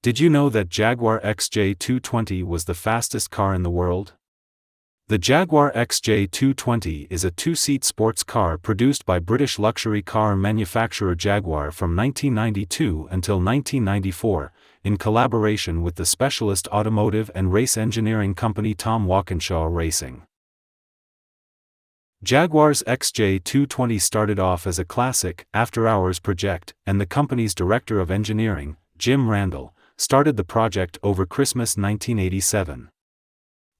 Did you know that Jaguar XJ220 was the fastest car in the world? The Jaguar XJ220 is a two-seat sports car produced by British luxury car manufacturer Jaguar from 1992 until 1994, in collaboration with the specialist automotive and race engineering company Tom Walkinshaw Racing. Jaguar's XJ220 started off as a classic, after-hours project, and the company's director of engineering, Jim Randall, started the project over Christmas 1987.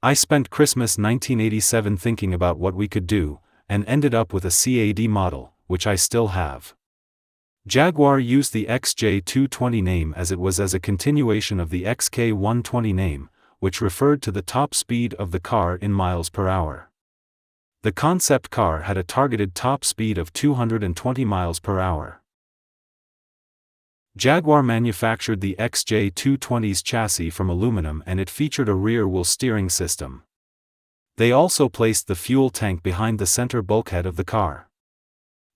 I spent Christmas 1987 thinking about what we could do, and ended up with a CAD model, which I still have. Jaguar used the XJ220 name as it was as a continuation of the XK120 name, which referred to the top speed of the car in miles per hour. The concept car had a targeted top speed of 220 miles per hour. Jaguar manufactured the XJ220's chassis from aluminum and it featured a rear-wheel steering system. They also placed the fuel tank behind the center bulkhead of the car.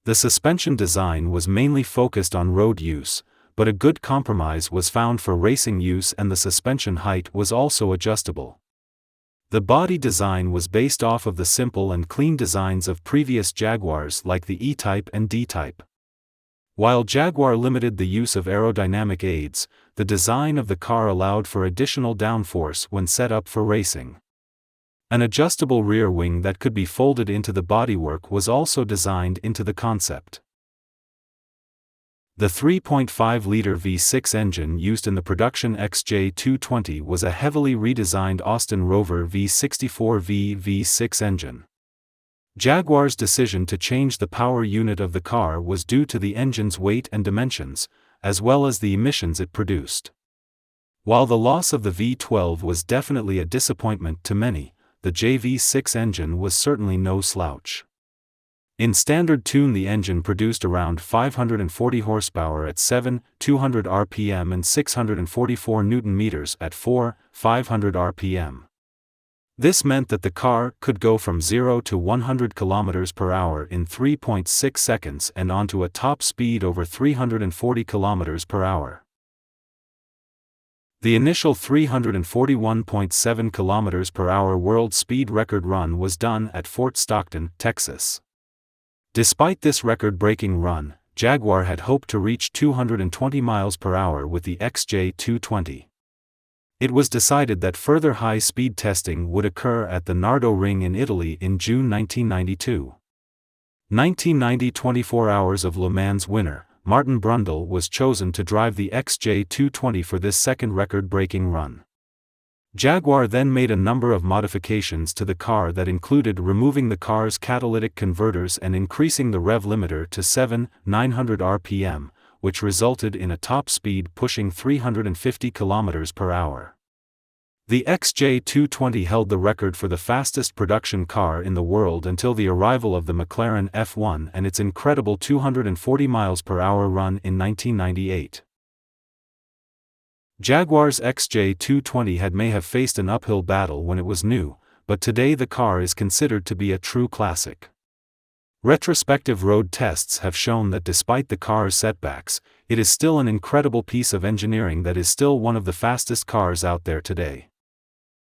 The suspension design was mainly focused on road use, but a good compromise was found for racing use and the suspension height was also adjustable. The body design was based off of the simple and clean designs of previous Jaguars like the E-Type and D-Type. While Jaguar limited the use of aerodynamic aids, the design of the car allowed for additional downforce when set up for racing. An adjustable rear wing that could be folded into the bodywork was also designed into the concept. The 3.5-liter V6 engine used in the production XJ220 was a heavily redesigned Austin Rover V64V V6 engine. Jaguar's decision to change the power unit of the car was due to the engine's weight and dimensions, as well as the emissions it produced. While the loss of the V12 was definitely a disappointment to many, the JV6 engine was certainly no slouch. In standard tune, the engine produced around 540 horsepower at 7,200 rpm and 644 Nm at 4,500 rpm. This meant that the car could go from 0 to 100 km per hour in 3.6 seconds and onto a top speed over 340 km per hour. The initial 341.7 km per hour world speed record run was done at Fort Stockton, Texas. Despite this record-breaking run, Jaguar had hoped to reach 220 miles per hour with the XJ220. It was decided that further high-speed testing would occur at the Nardo ring in Italy in June 1992. 24 Hours of Le Mans winner, Martin Brundle was chosen to drive the XJ220 for this second record-breaking run. Jaguar then made a number of modifications to the car that included removing the car's catalytic converters and increasing the rev limiter to 7,900 rpm, which resulted in a top speed pushing 350 km per hour. The XJ220 held the record for the fastest production car in the world until the arrival of the McLaren F1 and its incredible 240 miles per hour run in 1998. Jaguar's XJ220 may have faced an uphill battle when it was new, but today the car is considered to be a true classic. Retrospective road tests have shown that despite the car's setbacks, it is still an incredible piece of engineering that is still one of the fastest cars out there today.